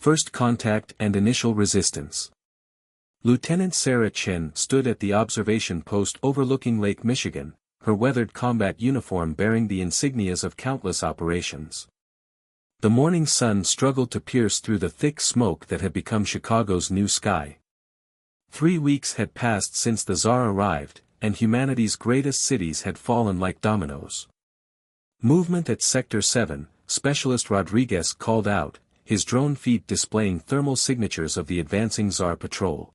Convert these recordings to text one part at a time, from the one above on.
First Contact and Initial Resistance. Lieutenant Sarah Chen stood at the observation post overlooking Lake Michigan, her weathered combat uniform bearing the insignias of countless operations. The morning sun struggled to pierce through the thick smoke that had become Chicago's new sky. 3 weeks had passed since the Tsar arrived, and humanity's greatest cities had fallen like dominoes. Movement at Sector 7, Specialist Rodriguez called out, his drone feed displaying thermal signatures of the advancing Tsar patrol.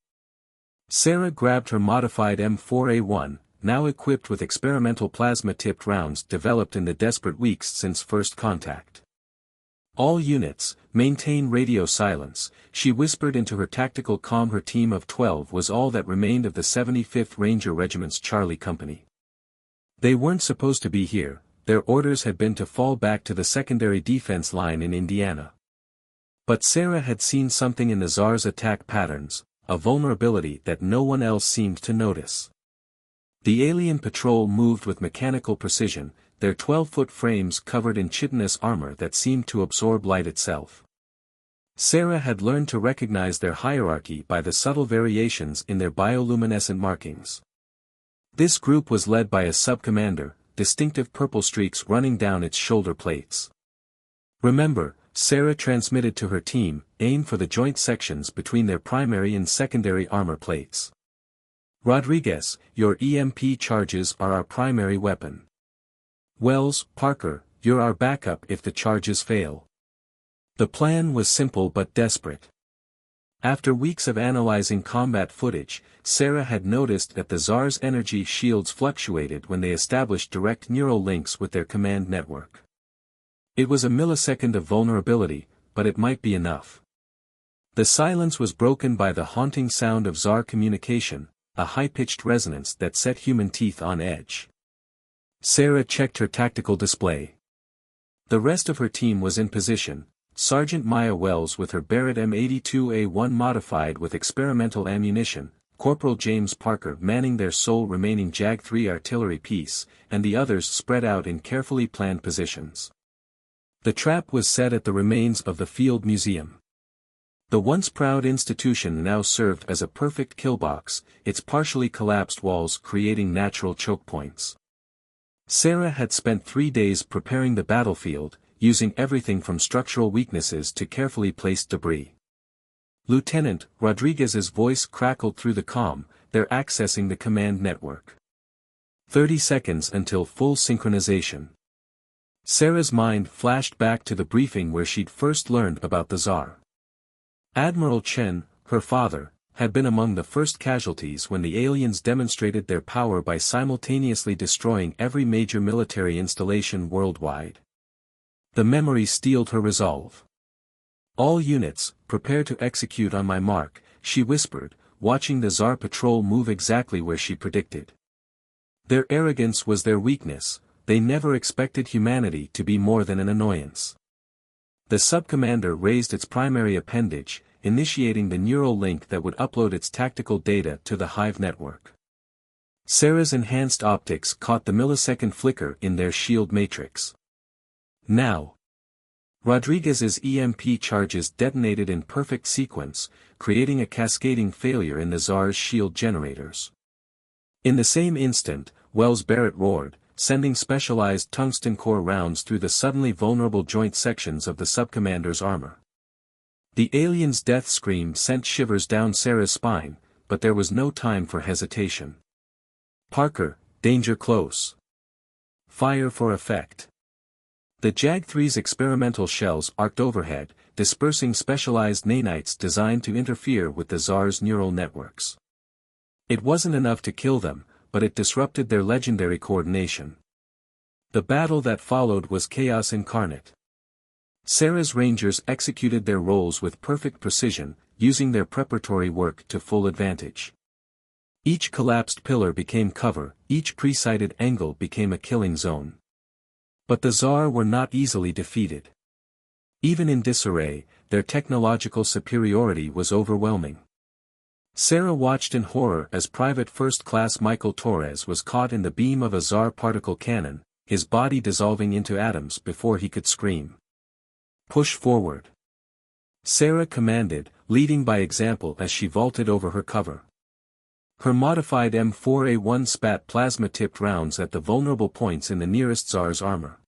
Sarah grabbed her modified M4A1, now equipped with experimental plasma-tipped rounds developed in the desperate weeks since first contact. "All units, maintain radio silence," she whispered into her tactical comm. Her team of 12 was all that remained of the 75th Ranger Regiment's Charlie Company. They weren't supposed to be here, their orders had been to fall back to the secondary defense line in Indiana. But Sarah had seen something in the Tsar's attack patterns, a vulnerability that no one else seemed to notice. The alien patrol moved with mechanical precision, their 12-foot frames covered in chitinous armor that seemed to absorb light itself. Sarah had learned to recognize their hierarchy by the subtle variations in their bioluminescent markings. This group was led by a sub-commander, distinctive purple streaks running down its shoulder plates. "Remember," Sarah transmitted to her team, "aim for the joint sections between their primary and secondary armor plates. Rodriguez, your EMP charges are our primary weapon. Wells, Parker, you're our backup if the charges fail." The plan was simple but desperate. After weeks of analyzing combat footage, Sarah had noticed that the Tsar's energy shields fluctuated when they established direct neural links with their command network. It was a millisecond of vulnerability, but it might be enough. The silence was broken by the haunting sound of Tsar communication, a high-pitched resonance that set human teeth on edge. Sarah checked her tactical display. The rest of her team was in position, Sergeant Maya Wells with her Barrett M82A1 modified with experimental ammunition, Corporal James Parker manning their sole remaining JAG-3 artillery piece, and the others spread out in carefully planned positions. The trap was set at the remains of the Field Museum. The once proud institution now served as a perfect killbox, its partially collapsed walls creating natural choke points. Sarah had spent 3 days preparing the battlefield, using everything from structural weaknesses to carefully placed debris. "Lieutenant," Rodriguez's voice crackled through the comm, "they're accessing the command network. 30 seconds until full synchronization." Sarah's mind flashed back to the briefing where she'd first learned about the Tsar. Admiral Chen, her father, had been among the first casualties when the aliens demonstrated their power by simultaneously destroying every major military installation worldwide. The memory steeled her resolve. "All units, prepare to execute on my mark," she whispered, watching the Tsar patrol move exactly where she predicted. Their arrogance was their weakness, they never expected humanity to be more than an annoyance. The sub-commander raised its primary appendage, initiating the neural link that would upload its tactical data to the Hive network. Sarah's enhanced optics caught the millisecond flicker in their shield matrix. Now. Rodriguez's EMP charges detonated in perfect sequence, creating a cascading failure in the Tsar's shield generators. In the same instant, Wells Barrett roared, sending specialized tungsten core rounds through the suddenly vulnerable joint sections of the subcommander's armor. The alien's death scream sent shivers down Sarah's spine, but there was no time for hesitation. "Parker, danger close. Fire for effect." The JAG-3's experimental shells arced overhead, dispersing specialized nanites designed to interfere with the Tsar's neural networks. It wasn't enough to kill them, but it disrupted their legendary coordination. The battle that followed was chaos incarnate. Sarah's Rangers executed their roles with perfect precision, using their preparatory work to full advantage. Each collapsed pillar became cover, each pre-sighted angle became a killing zone. But the Tsar were not easily defeated. Even in disarray, their technological superiority was overwhelming. Sarah watched in horror as Private First Class Michael Torres was caught in the beam of a Tsar particle cannon, his body dissolving into atoms before he could scream. "Push forward. Sarah commanded, leading by example as she vaulted over her cover. Her modified M4A1 spat plasma-tipped rounds at the vulnerable points in the nearest Tsar's armor.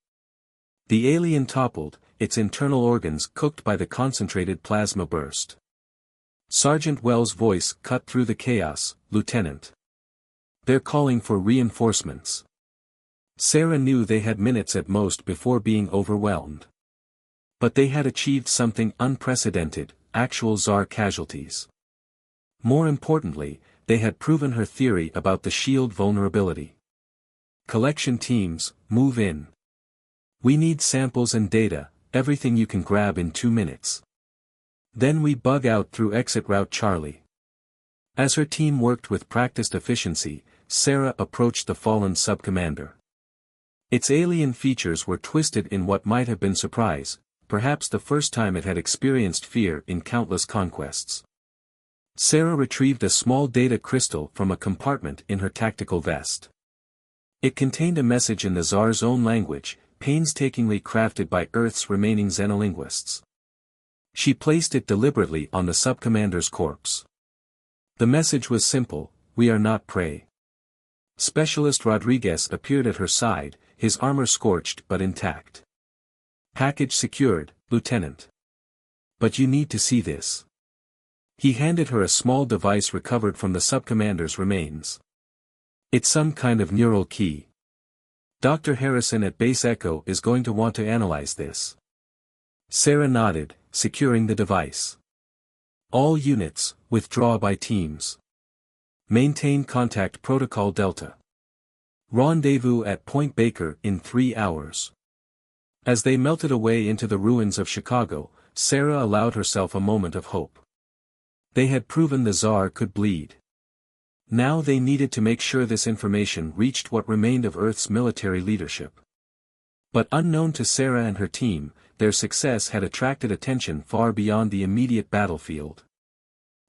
The alien toppled, its internal organs cooked by the concentrated plasma burst. Sergeant Wells' voice cut through the chaos, "Lieutenant. They're calling for reinforcements." Sarah knew they had minutes at most before being overwhelmed. But they had achieved something unprecedented, actual Tsar casualties. More importantly, they had proven her theory about the shield vulnerability. "Collection teams, move in. We need samples and data, everything you can grab in 2 minutes. Then we bug out through exit route Charlie." As her team worked with practiced efficiency, Sarah approached the fallen sub-commander. Its alien features were twisted in what might have been surprise, perhaps the first time it had experienced fear in countless conquests. Sarah retrieved a small data crystal from a compartment in her tactical vest. It contained a message in the Tsar's own language, painstakingly crafted by Earth's remaining xenolinguists. She placed it deliberately on the sub-commander's corpse. The message was simple: "We are not prey." Specialist Rodriguez appeared at her side, his armor scorched but intact. "Package secured, Lieutenant. But you need to see this." He handed her a small device recovered from the sub-commander's remains. "It's some kind of neural key. Dr. Harrison at Base Echo is going to want to analyze this." Sarah nodded, securing the device. "All units, withdraw by teams. Maintain contact protocol Delta. Rendezvous at Point Baker in 3 hours." As they melted away into the ruins of Chicago, Sarah allowed herself a moment of hope. They had proven the Tsar could bleed. Now they needed to make sure this information reached what remained of Earth's military leadership. But unknown to Sarah and her team, their success had attracted attention far beyond the immediate battlefield.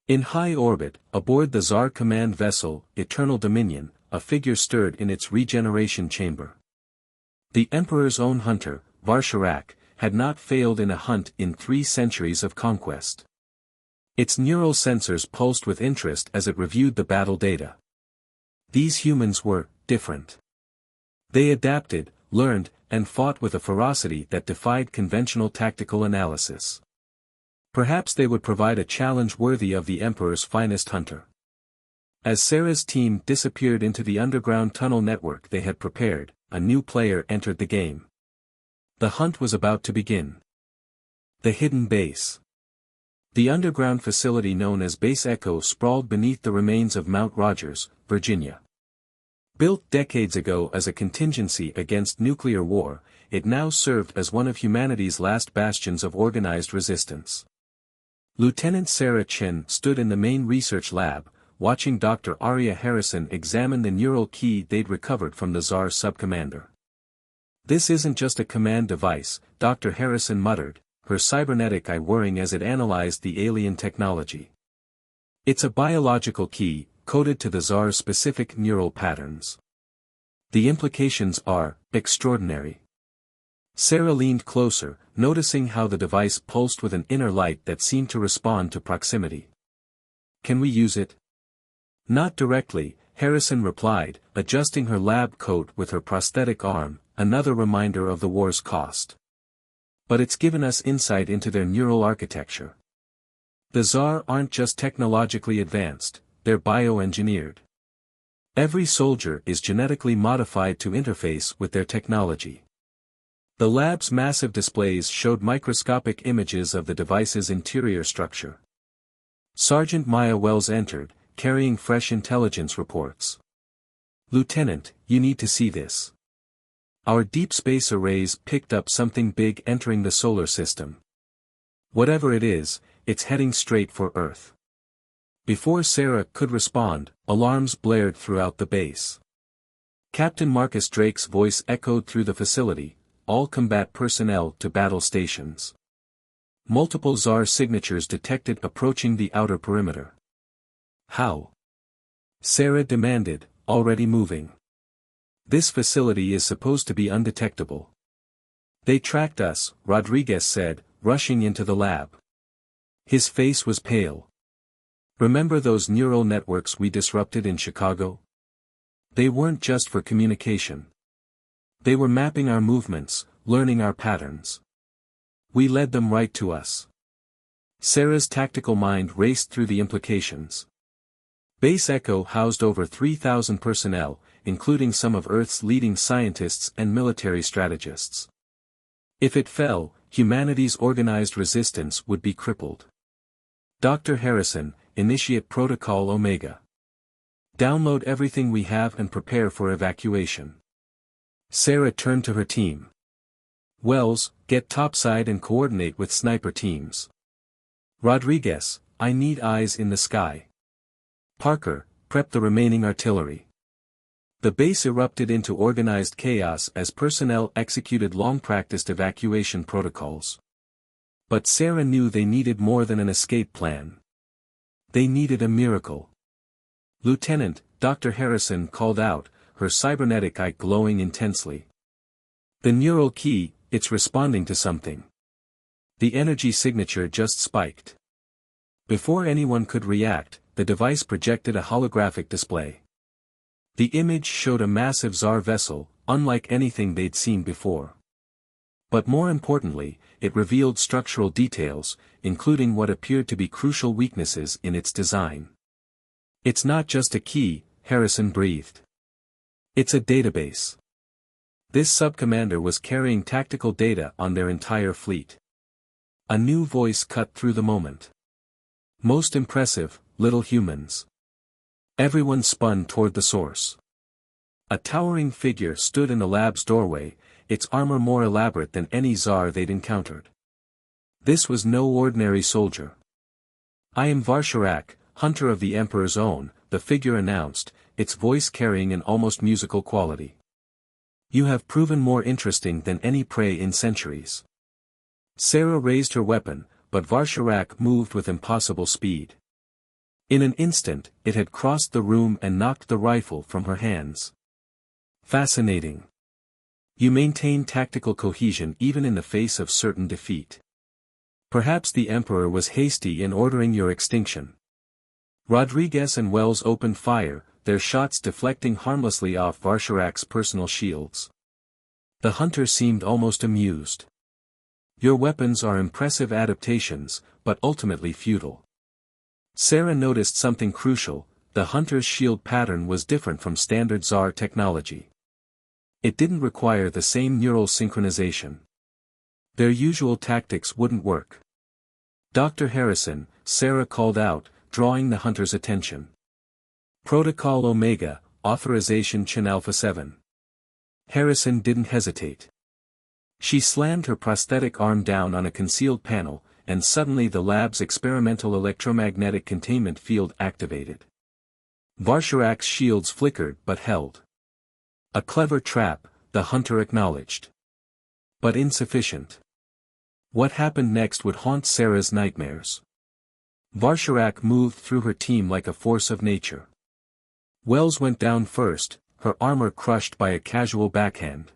In high orbit, aboard the Tsar command vessel, Eternal Dominion, a figure stirred in its regeneration chamber. The Emperor's own hunter, Varsharak, had not failed in a hunt in 3 centuries of conquest. Its neural sensors pulsed with interest as it reviewed the battle data. These humans were different. They adapted, learned, and fought with a ferocity that defied conventional tactical analysis. Perhaps they would provide a challenge worthy of the Emperor's finest hunter. As Sarah's team disappeared into the underground tunnel network they had prepared, a new player entered the game. The hunt was about to begin. The hidden base. The underground facility known as Base Echo sprawled beneath the remains of Mount Rogers, Virginia. Built decades ago as a contingency against nuclear war, it now served as one of humanity's last bastions of organized resistance. Lieutenant Sarah Chen stood in the main research lab, watching Dr. Arya Harrison examine the neural key they'd recovered from the Tsar sub-commander. "This isn't just a command device," Dr. Harrison muttered, her cybernetic eye whirring as it analyzed the alien technology. "It's a biological key, coded to the Tsar's specific neural patterns. The implications are extraordinary." Sarah leaned closer, noticing how the device pulsed with an inner light that seemed to respond to proximity. "Can we use it?" "Not directly," Harrison replied, adjusting her lab coat with her prosthetic arm, another reminder of the war's cost. "But it's given us insight into their neural architecture. The Tsar aren't just technologically advanced, they're bioengineered. Every soldier is genetically modified to interface with their technology." The lab's massive displays showed microscopic images of the device's interior structure. Sergeant Maya Wells entered, carrying fresh intelligence reports. "Lieutenant, you need to see this. Our deep space arrays picked up something big entering the solar system. Whatever it is, it's heading straight for Earth." Before Sarah could respond, alarms blared throughout the base. Captain Marcus Drake's voice echoed through the facility, "All combat personnel to battle stations." Multiple Tsar signatures detected approaching the outer perimeter. "How?" Sarah demanded, already moving. "This facility is supposed to be undetectable." "They tracked us," Rodriguez said, rushing into the lab. His face was pale. Remember those neural networks we disrupted in Chicago? They weren't just for communication. They were mapping our movements, learning our patterns. We led them right to us. Sarah's tactical mind raced through the implications. Base Echo housed over 3,000 personnel, including some of Earth's leading scientists and military strategists. If it fell, humanity's organized resistance would be crippled. Dr. Harrison, initiate Protocol Omega. Download everything we have and prepare for evacuation. Sarah turned to her team. Wells, get topside and coordinate with sniper teams. Rodriguez, I need eyes in the sky. Parker, prep the remaining artillery. The base erupted into organized chaos as personnel executed long-practiced evacuation protocols. But Sarah knew they needed more than an escape plan. They needed a miracle. Lieutenant, Dr. Harrison called out, her cybernetic eye glowing intensely. The neural key, it's responding to something. The energy signature just spiked. Before anyone could react, the device projected a holographic display. The image showed a massive Tsar vessel, unlike anything they'd seen before. But more importantly, it revealed structural details, including what appeared to be crucial weaknesses in its design. It's not just a key, Harrison breathed. It's a database. This subcommander was carrying tactical data on their entire fleet. A new voice cut through the moment. Most impressive, little humans. Everyone spun toward the source. A towering figure stood in the lab's doorway, its armor more elaborate than any Tsar they'd encountered. This was no ordinary soldier. I am Varsharak, hunter of the Emperor's own, the figure announced, its voice carrying an almost musical quality. You have proven more interesting than any prey in centuries. Sarah raised her weapon, but Varsharak moved with impossible speed. In an instant, it had crossed the room and knocked the rifle from her hands. Fascinating. You maintain tactical cohesion even in the face of certain defeat. Perhaps the Emperor was hasty in ordering your extinction. Rodriguez and Wells opened fire, their shots deflecting harmlessly off Varsharak's personal shields. The hunter seemed almost amused. Your weapons are impressive adaptations, but ultimately futile. Sarah noticed something crucial, the hunter's shield pattern was different from standard Tsar technology. It didn't require the same neural synchronization. Their usual tactics wouldn't work. Dr. Harrison, Sarah called out, drawing the hunter's attention. Protocol Omega, Authorization Chen Alpha 7. Harrison didn't hesitate. She slammed her prosthetic arm down on a concealed panel, and suddenly the lab's experimental electromagnetic containment field activated. Varsharak's shields flickered but held. A clever trap, the hunter acknowledged. But insufficient. What happened next would haunt Sarah's nightmares. Varsharak moved through her team like a force of nature. Wells went down first, her armor crushed by a casual backhand.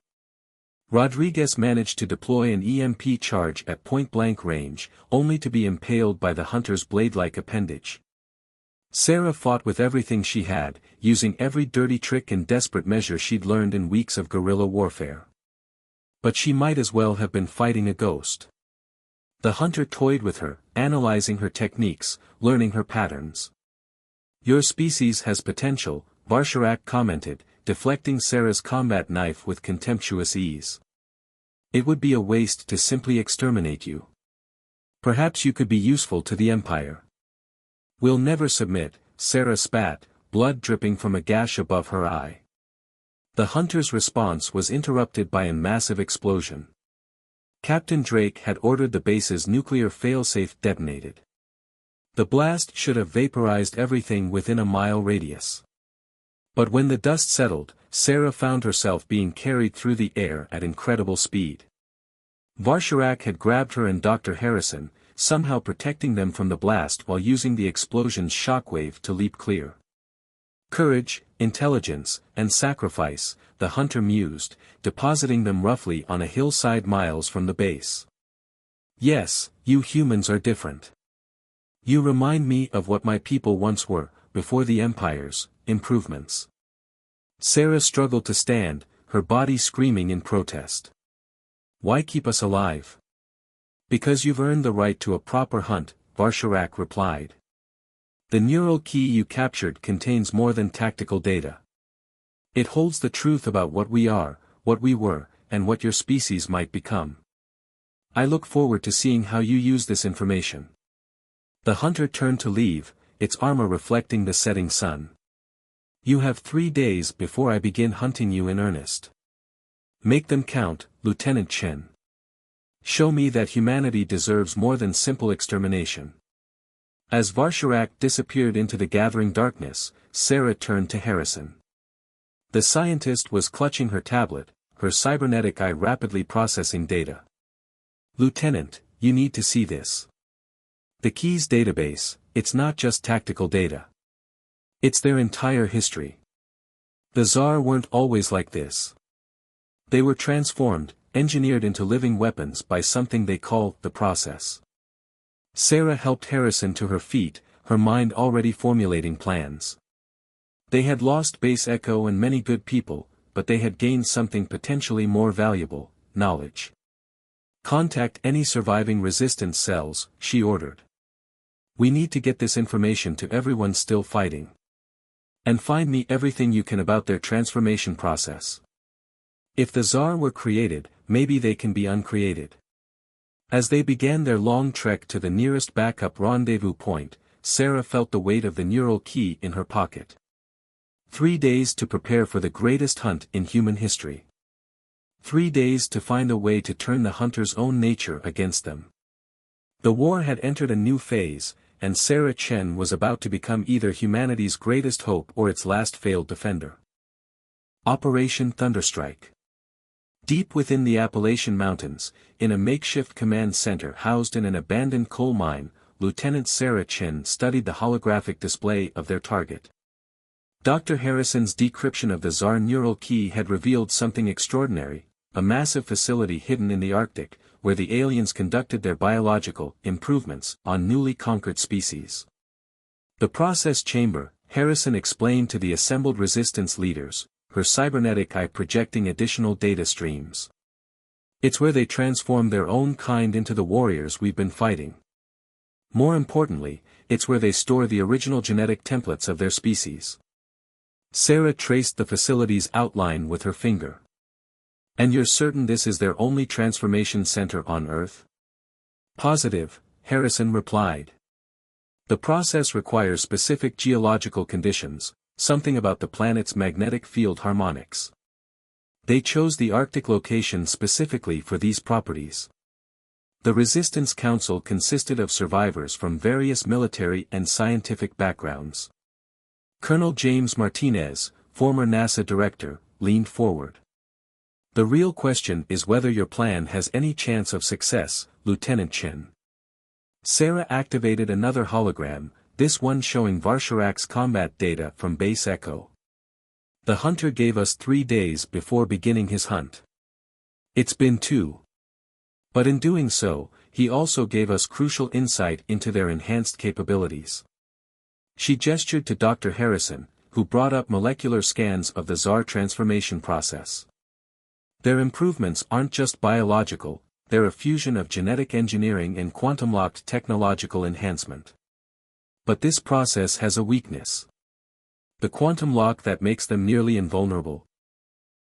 Rodriguez managed to deploy an EMP charge at point-blank range, only to be impaled by the hunter's blade-like appendage. Sarah fought with everything she had, using every dirty trick and desperate measure she'd learned in weeks of guerrilla warfare. But she might as well have been fighting a ghost. The hunter toyed with her, analyzing her techniques, learning her patterns. Your species has potential, Varsharak commented, deflecting Sarah's combat knife with contemptuous ease. It would be a waste to simply exterminate you. Perhaps you could be useful to the Empire. We'll never submit, Sarah spat, blood dripping from a gash above her eye. The hunter's response was interrupted by a massive explosion. Captain Drake had ordered the base's nuclear failsafe detonated. The blast should have vaporized everything within a mile radius. But when the dust settled, Sarah found herself being carried through the air at incredible speed. Varsharak had grabbed her and Dr. Harrison, somehow protecting them from the blast while using the explosion's shockwave to leap clear. Courage, intelligence, and sacrifice, the hunter mused, depositing them roughly on a hillside miles from the base. Yes, you humans are different. You remind me of what my people once were, before the Empire's improvements. Sarah struggled to stand, her body screaming in protest. Why keep us alive? Because you've earned the right to a proper hunt, Varsharak replied. The neural key you captured contains more than tactical data. It holds the truth about what we are, what we were, and what your species might become. I look forward to seeing how you use this information. The hunter turned to leave, its armor reflecting the setting sun. You have 3 days before I begin hunting you in earnest. Make them count, Lieutenant Chen. Show me that humanity deserves more than simple extermination. As Varsharak disappeared into the gathering darkness, Sarah turned to Harrison. The scientist was clutching her tablet, her cybernetic eye rapidly processing data. Lieutenant, you need to see this. The Keys database, it's not just tactical data. It's their entire history. The Tsar weren't always like this. They were transformed, engineered into living weapons by something they call the process. Sarah helped Harrison to her feet, her mind already formulating plans. They had lost Base Echo and many good people, but they had gained something potentially more valuable, knowledge. Contact any surviving resistance cells, she ordered. We need to get this information to everyone still fighting. And find me everything you can about their transformation process. If the Tsar were created, maybe they can be uncreated. As they began their long trek to the nearest backup rendezvous point, Sarah felt the weight of the neural key in her pocket. 3 days to prepare for the greatest hunt in human history. 3 days to find a way to turn the hunter's own nature against them. The war had entered a new phase, and Sarah Chen was about to become either humanity's greatest hope or its last failed defender. Operation Thunderstrike. Deep within the Appalachian Mountains, in a makeshift command center housed in an abandoned coal mine, Lieutenant Sarah Chen studied the holographic display of their target. Dr. Harrison's decryption of the Tsar neural key had revealed something extraordinary, a massive facility hidden in the Arctic, where the aliens conducted their biological improvements on newly conquered species. The process chamber, Harrison explained to the assembled resistance leaders, her cybernetic eye projecting additional data streams. It's where they transform their own kind into the warriors we've been fighting. More importantly, it's where they store the original genetic templates of their species. Sarah traced the facility's outline with her finger. And you're certain this is their only transformation center on Earth? Positive, Harrison replied. The process requires specific geological conditions, something about the planet's magnetic field harmonics. They chose the Arctic location specifically for these properties. The Resistance Council consisted of survivors from various military and scientific backgrounds. Colonel James Martinez, former NASA director, leaned forward. The real question is whether your plan has any chance of success, Lieutenant Chen. Sarah activated another hologram, this one showing Varsharak's combat data from Base Echo. The hunter gave us 3 days before beginning his hunt. It's been 2. But in doing so, he also gave us crucial insight into their enhanced capabilities. She gestured to Dr. Harrison, who brought up molecular scans of the Tsar transformation process. Their improvements aren't just biological, they're a fusion of genetic engineering and quantum-locked technological enhancement. But this process has a weakness. The quantum lock that makes them nearly invulnerable.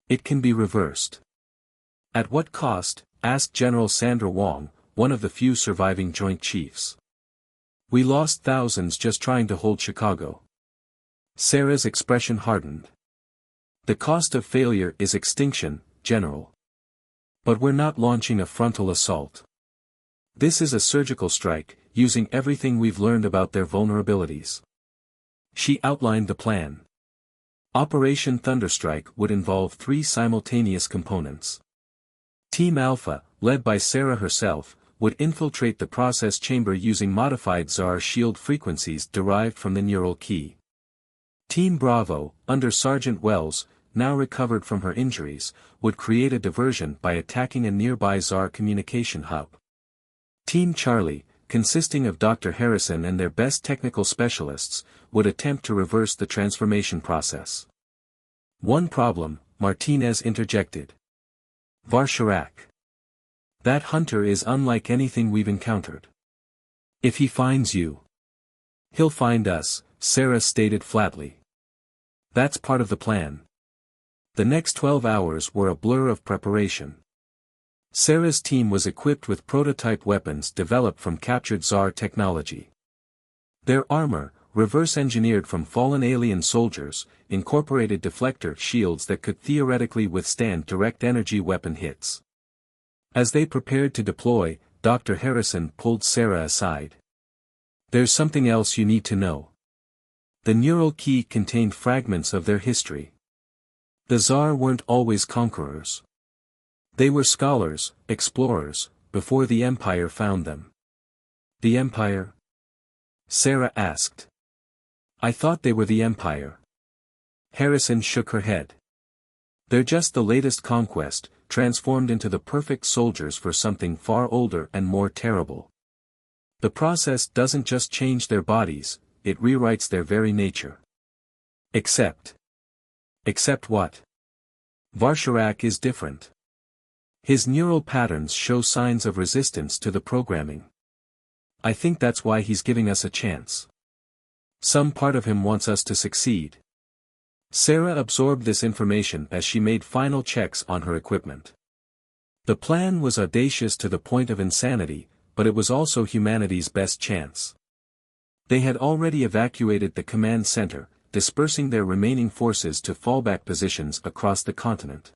It can be reversed. At what cost? Asked General Sandra Wong, one of the few surviving Joint Chiefs. We lost thousands just trying to hold Chicago. Sarah's expression hardened. The cost of failure is extinction, General. But we're not launching a frontal assault. This is a surgical strike, using everything we've learned about their vulnerabilities. She outlined the plan. Operation Thunderstrike would involve 3 simultaneous components. Team Alpha, led by Sarah herself, would infiltrate the process chamber using modified Tsar shield frequencies derived from the neural key. Team Bravo, under Sergeant Wells, now recovered from her injuries, would create a diversion by attacking a nearby Tsar communication hub. Team Charlie, consisting of Dr. Harrison and their best technical specialists, would attempt to reverse the transformation process. One problem, Martinez interjected. Varsharak. That hunter is unlike anything we've encountered. If he finds you, he'll find us, Sarah stated flatly. That's part of the plan. The next 12 hours were a blur of preparation. Sarah's team was equipped with prototype weapons developed from captured Tsar technology. Their armor, reverse-engineered from fallen alien soldiers, incorporated deflector shields that could theoretically withstand direct energy weapon hits. As they prepared to deploy, Dr. Harrison pulled Sarah aside. There's something else you need to know. The neural key contained fragments of their history. The Tsar weren't always conquerors. They were scholars, explorers, before the Empire found them. The Empire? Sarah asked. I thought they were the Empire. Harrison shook her head. They're just the latest conquest, transformed into the perfect soldiers for something far older and more terrible. The process doesn't just change their bodies, it rewrites their very nature. Except what? Varsharak is different. His neural patterns show signs of resistance to the programming. I think that's why he's giving us a chance. Some part of him wants us to succeed. Sarah absorbed this information as she made final checks on her equipment. The plan was audacious to the point of insanity, but it was also humanity's best chance. They had already evacuated the command center, dispersing their remaining forces to fallback positions across the continent.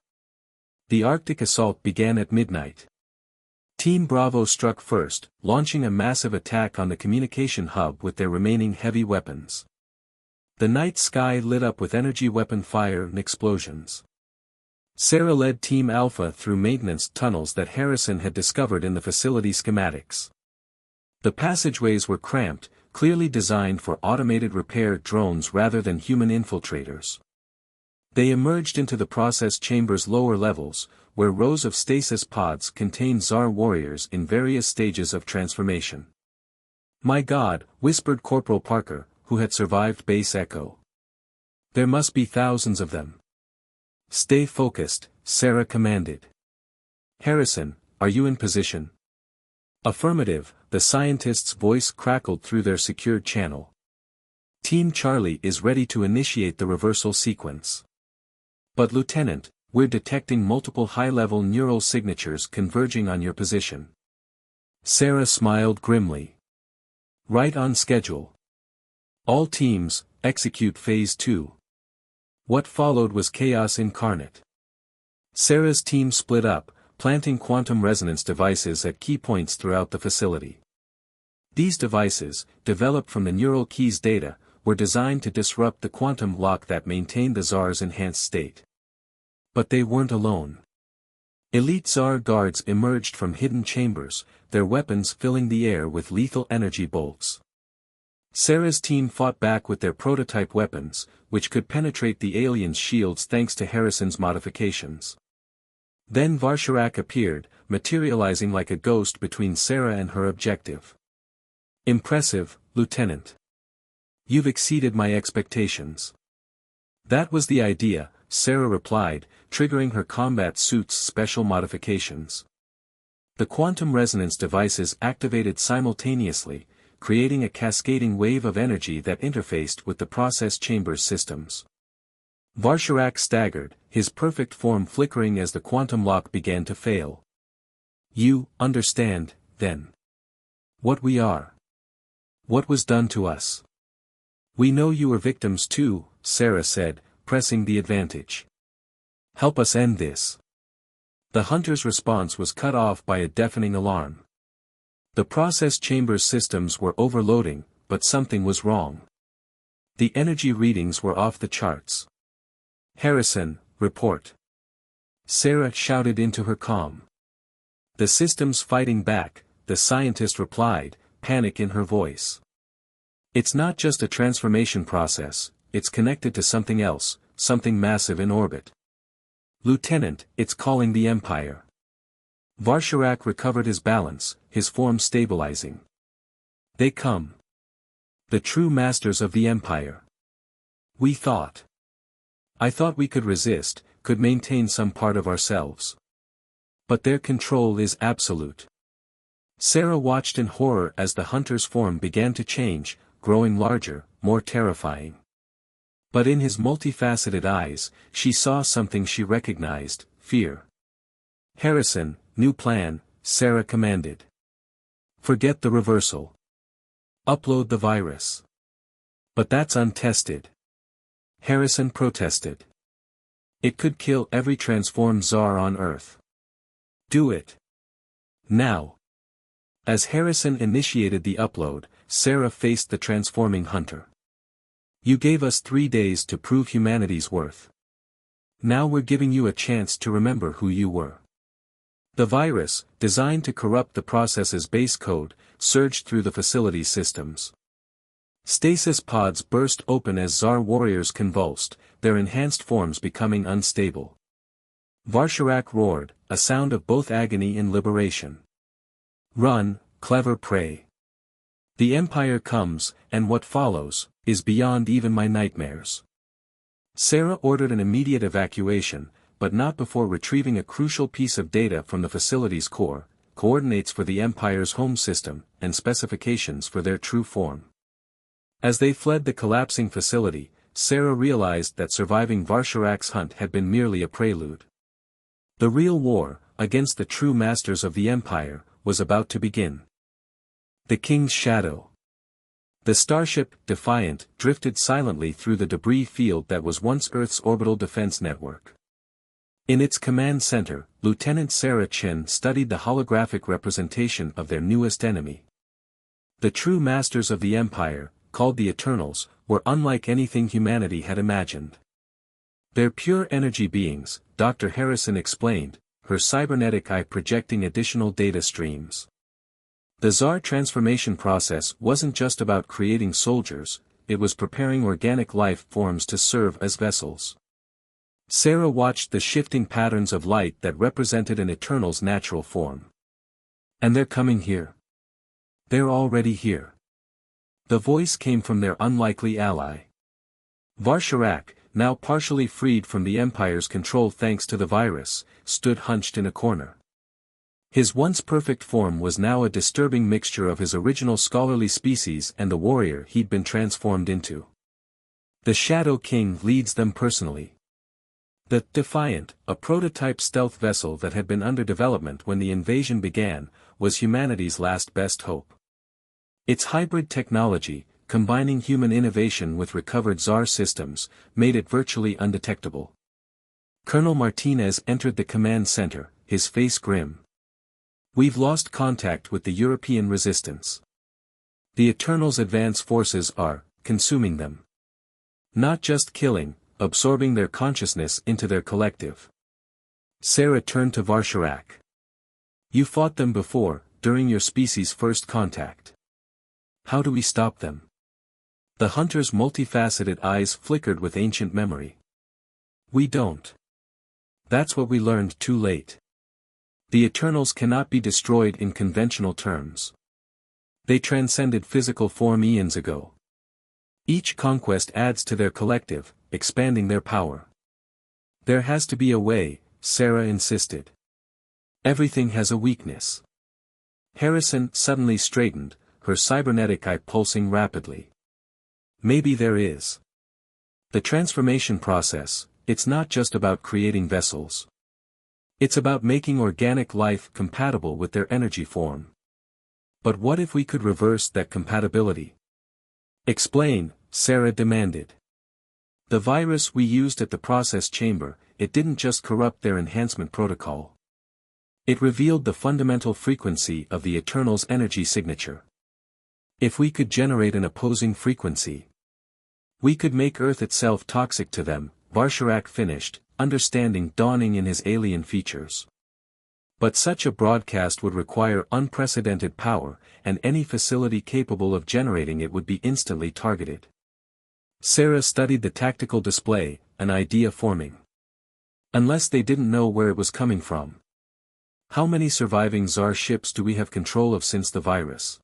The Arctic assault began at midnight. Team Bravo struck first, launching a massive attack on the communication hub with their remaining heavy weapons. The night sky lit up with energy weapon fire and explosions. Sarah led Team Alpha through maintenance tunnels that Harrison had discovered in the facility schematics. The passageways were cramped, clearly designed for automated repair drones rather than human infiltrators. They emerged into the process chamber's lower levels, where rows of stasis pods contained Tsar warriors in various stages of transformation. My God, whispered Corporal Parker, who had survived Base Echo. There must be thousands of them. Stay focused, Sarah commanded. Harrison, are you in position? Affirmative, the scientist's voice crackled through their secured channel. Team Charlie is ready to initiate the reversal sequence. But Lieutenant, we're detecting multiple high-level neural signatures converging on your position. Sarah smiled grimly. Right on schedule. All teams, execute Phase 2. What followed was chaos incarnate. Sarah's team split up, planting quantum resonance devices at key points throughout the facility. These devices, developed from the neural key's data, were designed to disrupt the quantum lock that maintained the Tsar's enhanced state. But they weren't alone. Elite Tsar guards emerged from hidden chambers, their weapons filling the air with lethal energy bolts. Sarah's team fought back with their prototype weapons, which could penetrate the aliens' shields thanks to Harrison's modifications. Then Varsharak appeared, materializing like a ghost between Sarah and her objective. Impressive, Lieutenant. You've exceeded my expectations. That was the idea, Sarah replied, triggering her combat suit's special modifications. The quantum resonance devices activated simultaneously, creating a cascading wave of energy that interfaced with the process chamber's systems. Varsharak staggered, his perfect form flickering as the quantum lock began to fail. You understand, then. What we are. What was done to us. We know you were victims too, Sarah said, pressing the advantage. Help us end this. The hunter's response was cut off by a deafening alarm. The process chamber's systems were overloading, but something was wrong. The energy readings were off the charts. Harrison, report. Sarah shouted into her comm. The system's fighting back, the scientist replied, panic in her voice. It's not just a transformation process, it's connected to something else, something massive in orbit. Lieutenant, it's calling the Empire. Varsharak recovered his balance, his form stabilizing. They come. The true masters of the Empire. We thought. I thought we could resist, could maintain some part of ourselves. But their control is absolute. Sarah watched in horror as the hunter's form began to change, growing larger, more terrifying. But in his multifaceted eyes, she saw something she recognized: fear. "Harrison, new plan," Sarah commanded. "Forget the reversal. Upload the virus." "But that's untested," Harrison protested. "It could kill every transformed Tsar on Earth." "Do it. Now." As Harrison initiated the upload, Sarah faced the transforming hunter. "You gave us 3 days to prove humanity's worth. Now we're giving you a chance to remember who you were." The virus, designed to corrupt the process's base code, surged through the facility's systems. Stasis pods burst open as Tsar warriors convulsed, their enhanced forms becoming unstable. Varsharak roared, a sound of both agony and liberation. "Run, clever prey. The Empire comes, and what follows is beyond even my nightmares." Sarah ordered an immediate evacuation, but not before retrieving a crucial piece of data from the facility's core: coordinates for the Empire's home system, and specifications for their true form. As they fled the collapsing facility, Sarah realized that surviving Varsharak's hunt had been merely a prelude. The real war, against the true masters of the Empire, was about to begin. The King's Shadow. The starship, Defiant, drifted silently through the debris field that was once Earth's orbital defense network. In its command center, Lieutenant Sarah Chen studied the holographic representation of their newest enemy. The true masters of the Empire, called the Eternals, were unlike anything humanity had imagined. They're pure energy beings, Dr. Harrison explained, her cybernetic eye projecting additional data streams. The Tsar transformation process wasn't just about creating soldiers, it was preparing organic life forms to serve as vessels. Sarah watched the shifting patterns of light that represented an Eternal's natural form. "And they're coming here. They're already here." The voice came from their unlikely ally. Varsharak, now partially freed from the Empire's control thanks to the virus, stood hunched in a corner. His once perfect form was now a disturbing mixture of his original scholarly species and the warrior he'd been transformed into. "The Shadow King leads them personally." The Defiant, a prototype stealth vessel that had been under development when the invasion began, was humanity's last best hope. Its hybrid technology, combining human innovation with recovered Tsar systems, made it virtually undetectable. Colonel Martinez entered the command center, his face grim. "We've lost contact with the European resistance. The Eternals' advance forces are consuming them. Not just killing, absorbing their consciousness into their collective." Sarah turned to Varsharak. "You fought them before, during your species' first contact. How do we stop them?" The hunter's multifaceted eyes flickered with ancient memory. "We don't. That's what we learned too late. The Eternals cannot be destroyed in conventional terms. They transcended physical form eons ago. Each conquest adds to their collective, expanding their power. There has to be a way," Sarah insisted. "Everything has a weakness." Harrison suddenly straightened, her cybernetic eye pulsing rapidly. "Maybe there is. The transformation process, it's not just about creating vessels. It's about making organic life compatible with their energy form. But what if we could reverse that compatibility?" "Explain," Sarah demanded. "The virus we used at the process chamber, it didn't just corrupt their enhancement protocol. It revealed the fundamental frequency of the Eternal's energy signature. If we could generate an opposing frequency, we could make Earth itself toxic to them," Varsharak finished, understanding dawning in his alien features. "But such a broadcast would require unprecedented power, and any facility capable of generating it would be instantly targeted." Sarah studied the tactical display, an idea forming. "Unless they didn't know where it was coming from. How many surviving Tsar ships do we have control of since the virus?"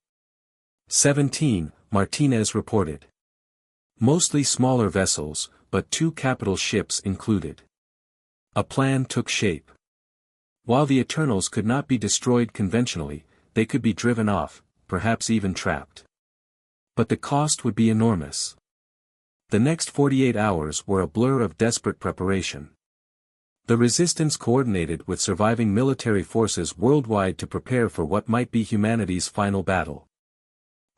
17, Martinez reported. Mostly smaller vessels, but 2 capital ships included. A plan took shape. While the Eternals could not be destroyed conventionally, they could be driven off, perhaps even trapped. But the cost would be enormous. The next 48 hours were a blur of desperate preparation. The Resistance coordinated with surviving military forces worldwide to prepare for what might be humanity's final battle.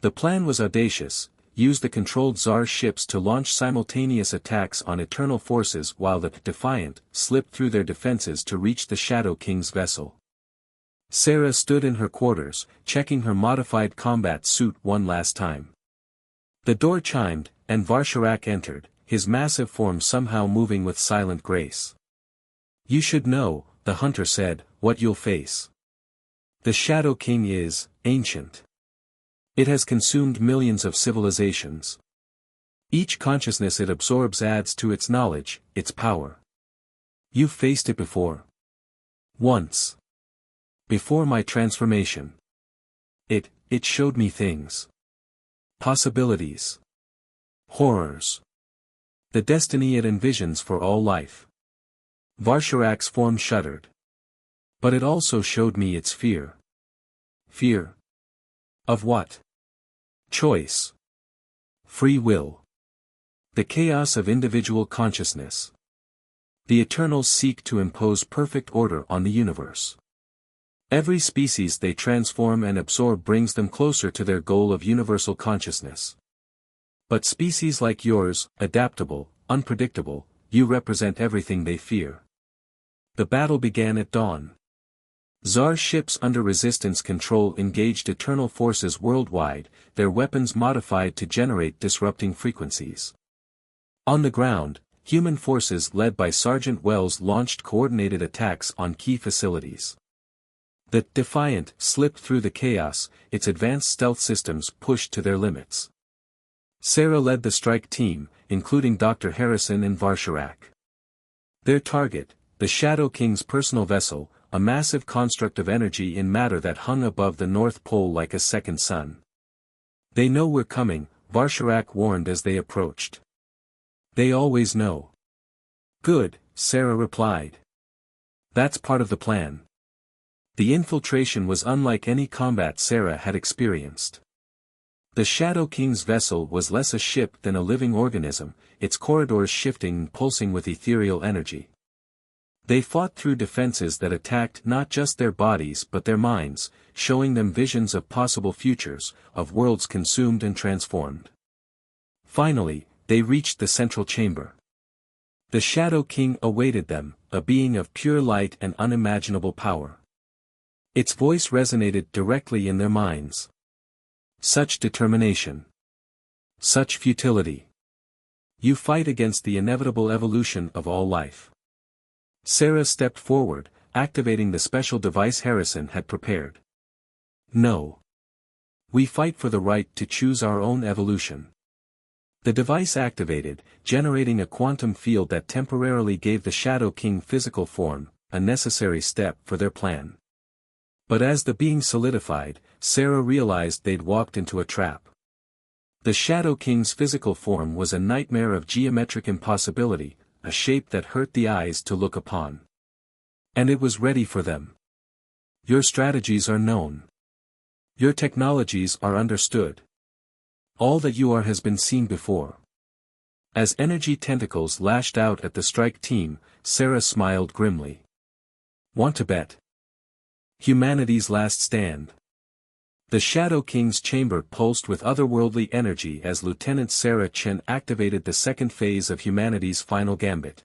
The plan was audacious: use the controlled Tsar ships to launch simultaneous attacks on Eternal forces while the Defiant slipped through their defenses to reach the Shadow King's vessel. Sarah stood in her quarters, checking her modified combat suit one last time. The door chimed, and Varsharak entered, his massive form somehow moving with silent grace. "You should know," the hunter said, "what you'll face. The Shadow King is ancient. It has consumed millions of civilizations. Each consciousness it absorbs adds to its knowledge, its power. You've faced it before. Once. Before my transformation. It showed me things. Possibilities. Horrors. The destiny it envisions for all life." Varsharak's form shuddered. "But it also showed me its fear." "Fear? Of what?" "Choice. Free will. The chaos of individual consciousness. The Eternals seek to impose perfect order on the universe. Every species they transform and absorb brings them closer to their goal of universal consciousness. But species like yours, adaptable, unpredictable, you represent everything they fear." The battle began at dawn. Tsar ships under Resistance control engaged Eternal forces worldwide, their weapons modified to generate disrupting frequencies. On the ground, human forces led by Sergeant Wells launched coordinated attacks on key facilities. The Defiant slipped through the chaos, its advanced stealth systems pushed to their limits. Sarah led the strike team, including Dr. Harrison and Varsharak. Their target, the Shadow King's personal vessel, a massive construct of energy in matter that hung above the North Pole like a second sun. "They know we're coming," Varsharak warned as they approached. "They always know." "Good," Sarah replied. "That's part of the plan." The infiltration was unlike any combat Sarah had experienced. The Shadow King's vessel was less a ship than a living organism, its corridors shifting and pulsing with ethereal energy. They fought through defenses that attacked not just their bodies but their minds, showing them visions of possible futures, of worlds consumed and transformed. Finally, they reached the central chamber. The Shadow King awaited them, a being of pure light and unimaginable power. Its voice resonated directly in their minds. Such determination. Such futility. You fight against the inevitable evolution of all life. Sarah stepped forward, activating the special device Harrison had prepared. "No. We fight for the right to choose our own evolution." The device activated, generating a quantum field that temporarily gave the Shadow King physical form, a necessary step for their plan. But as the being solidified, Sarah realized they'd walked into a trap. The Shadow King's physical form was a nightmare of geometric impossibility, a shape that hurt the eyes to look upon. And it was ready for them. "Your strategies are known. Your technologies are understood. All that you are has been seen before." As energy tentacles lashed out at the strike team, Sarah smiled grimly. "Want to bet? Humanity's last stand." The Shadow King's chamber pulsed with otherworldly energy as Lieutenant Sarah Chen activated the second phase of humanity's final gambit.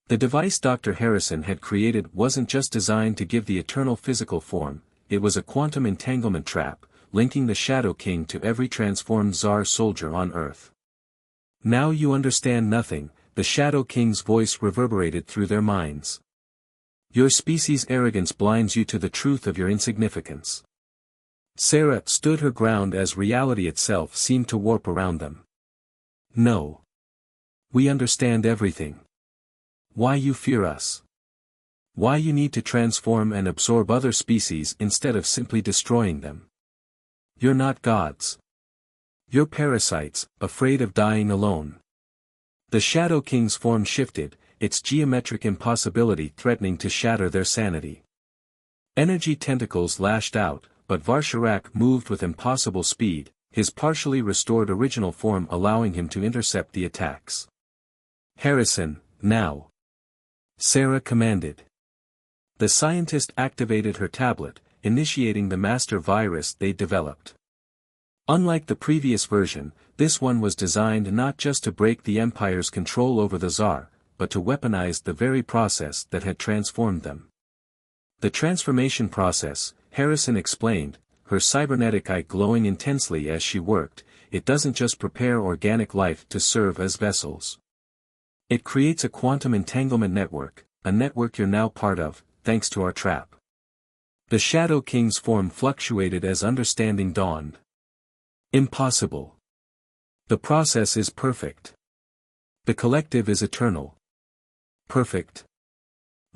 The device Dr. Harrison had created wasn't just designed to give the eternal physical form, it was a quantum entanglement trap, linking the Shadow King to every transformed Tsar soldier on Earth. "Now you understand nothing," the Shadow King's voice reverberated through their minds. "Your species' arrogance blinds you to the truth of your insignificance." Sarah stood her ground as reality itself seemed to warp around them. "No. We understand everything. Why you fear us. Why you need to transform and absorb other species instead of simply destroying them. You're not gods. You're parasites, afraid of dying alone. The Shadow King's form shifted, its geometric impossibility threatening to shatter their sanity. Energy tentacles lashed out, but Varsharak moved with impossible speed, his partially restored original form allowing him to intercept the attacks. Harrison, now. Sarah commanded. The scientist activated her tablet, initiating the master virus they developed. Unlike the previous version, this one was designed not just to break the Empire's control over the Tsar, but to weaponize the very process that had transformed them. The transformation process, Harrison explained, her cybernetic eye glowing intensely as she worked, it doesn't just prepare organic life to serve as vessels. It creates a quantum entanglement network, a network you're now part of, thanks to our trap. The Shadow King's form fluctuated as understanding dawned. Impossible. The process is perfect. The collective is eternal. Perfect.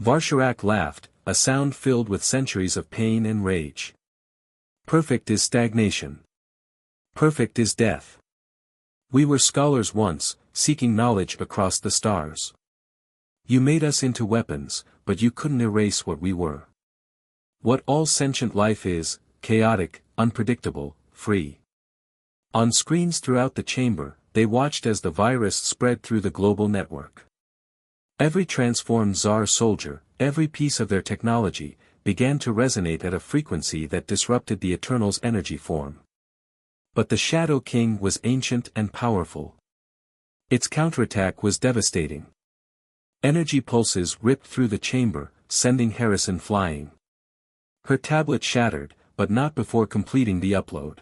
Varsharak laughed, a sound filled with centuries of pain and rage. Perfect is stagnation. Perfect is death. We were scholars once, seeking knowledge across the stars. You made us into weapons, but you couldn't erase what we were. What all sentient life is, chaotic, unpredictable, free. On screens throughout the chamber, they watched as the virus spread through the global network. Every transformed Tsar soldier, every piece of their technology, began to resonate at a frequency that disrupted the Eternal's energy form. But the Shadow King was ancient and powerful. Its counterattack was devastating. Energy pulses ripped through the chamber, sending Harrison flying. Her tablet shattered, but not before completing the upload.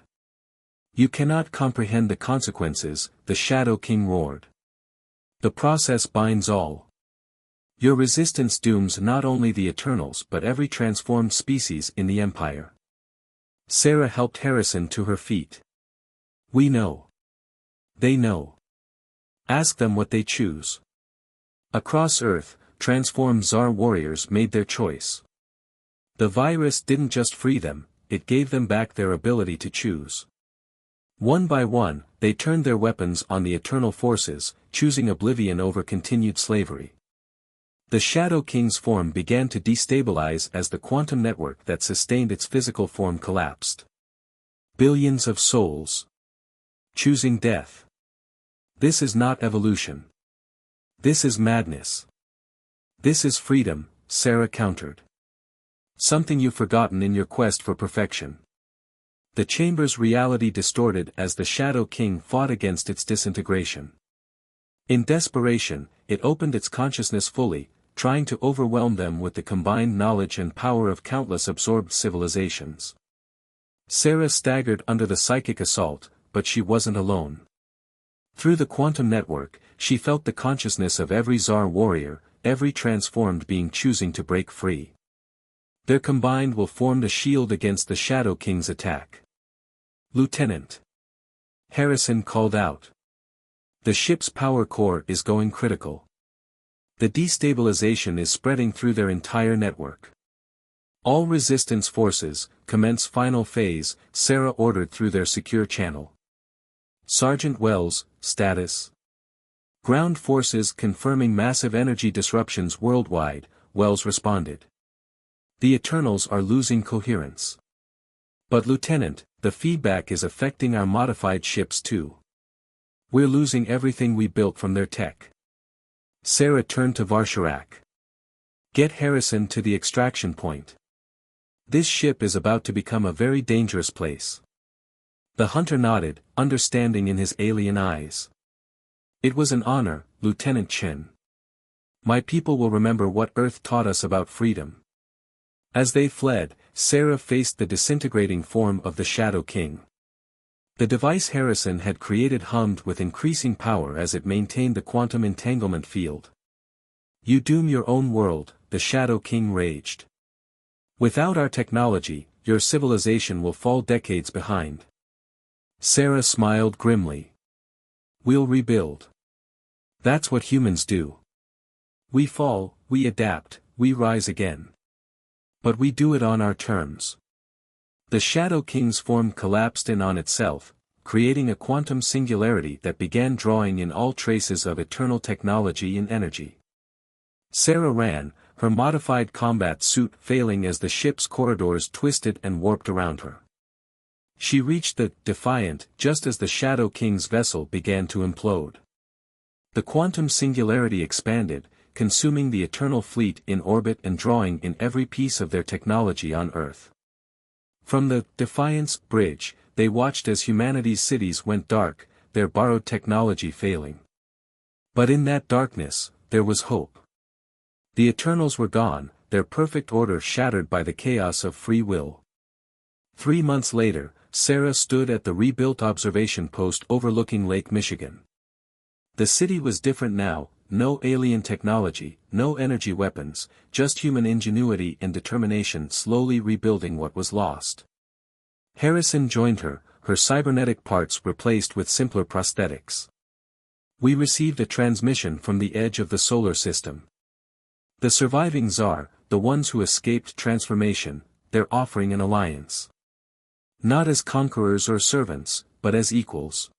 You cannot comprehend the consequences, the Shadow King roared. The process binds all. Your resistance dooms not only the Eternals but every transformed species in the Empire. Sarah helped Harrison to her feet. We know. They know. Ask them what they choose. Across Earth, transformed Tsar warriors made their choice. The virus didn't just free them, it gave them back their ability to choose. One by one, they turned their weapons on the Eternal forces, choosing oblivion over continued slavery. The Shadow King's form began to destabilize as the quantum network that sustained its physical form collapsed. Billions of souls. Choosing death. This is not evolution. This is madness. This is freedom, Sarah countered. Something you've forgotten in your quest for perfection. The chamber's reality distorted as the Shadow King fought against its disintegration. In desperation, it opened its consciousness fully, trying to overwhelm them with the combined knowledge and power of countless absorbed civilizations. Sarah staggered under the psychic assault, but she wasn't alone. Through the quantum network, she felt the consciousness of every Tsar warrior, every transformed being choosing to break free. Their combined will form a shield against the Shadow King's attack. Lieutenant. Harrison called out. The ship's power core is going critical. The destabilization is spreading through their entire network. All resistance forces, commence final phase, Sarah ordered through their secure channel. Sergeant Wells, status. Ground forces confirming massive energy disruptions worldwide, Wells responded. The Eternals are losing coherence. But Lieutenant, the feedback is affecting our modified ships too. We're losing everything we built from their tech. Sarah turned to Varsharak. Get Harrison to the extraction point. This ship is about to become a very dangerous place. The hunter nodded, understanding in his alien eyes. It was an honor, Lieutenant Chen. My people will remember what Earth taught us about freedom. As they fled, Sarah faced the disintegrating form of the Shadow King. The device Harrison had created hummed with increasing power as it maintained the quantum entanglement field. You doom your own world, the Shadow King raged. Without our technology, your civilization will fall decades behind. Sarah smiled grimly. We'll rebuild. That's what humans do. We fall, we adapt, we rise again. But we do it on our terms. The Shadow King's form collapsed in on itself, creating a quantum singularity that began drawing in all traces of eternal technology and energy. Sarah ran, her modified combat suit failing as the ship's corridors twisted and warped around her. She reached the Defiant just as the Shadow King's vessel began to implode. The quantum singularity expanded, consuming the Eternal Fleet in orbit and drawing in every piece of their technology on Earth. From the Defiance bridge, they watched as humanity's cities went dark, their borrowed technology failing. But in that darkness, there was hope. The Eternals were gone, their perfect order shattered by the chaos of free will. 3 months later, Sarah stood at the rebuilt observation post overlooking Lake Michigan. The city was different now, no alien technology, no energy weapons, just human ingenuity and determination slowly rebuilding what was lost. Harrison joined her, her cybernetic parts replaced with simpler prosthetics. We received a transmission from the edge of the solar system. The surviving Tsar, the ones who escaped transformation, they're offering an alliance. Not as conquerors or servants, but as equals.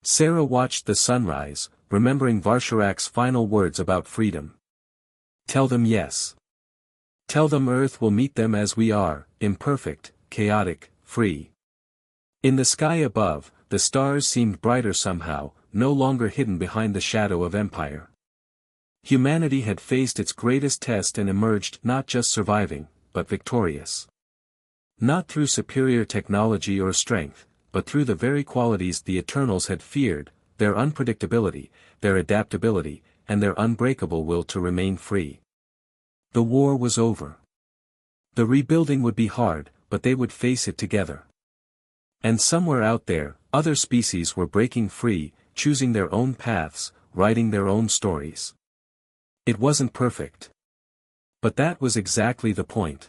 Sarah watched the sunrise, remembering Varsharak's final words about freedom. Tell them yes. Tell them Earth will meet them as we are, imperfect, chaotic, free. In the sky above, the stars seemed brighter somehow, no longer hidden behind the shadow of empire. Humanity had faced its greatest test and emerged not just surviving, but victorious. Not through superior technology or strength, but through the very qualities the Eternals had feared, their unpredictability, their adaptability, and their unbreakable will to remain free. The war was over. The rebuilding would be hard, but they would face it together. And somewhere out there, other species were breaking free, choosing their own paths, writing their own stories. It wasn't perfect. But that was exactly the point.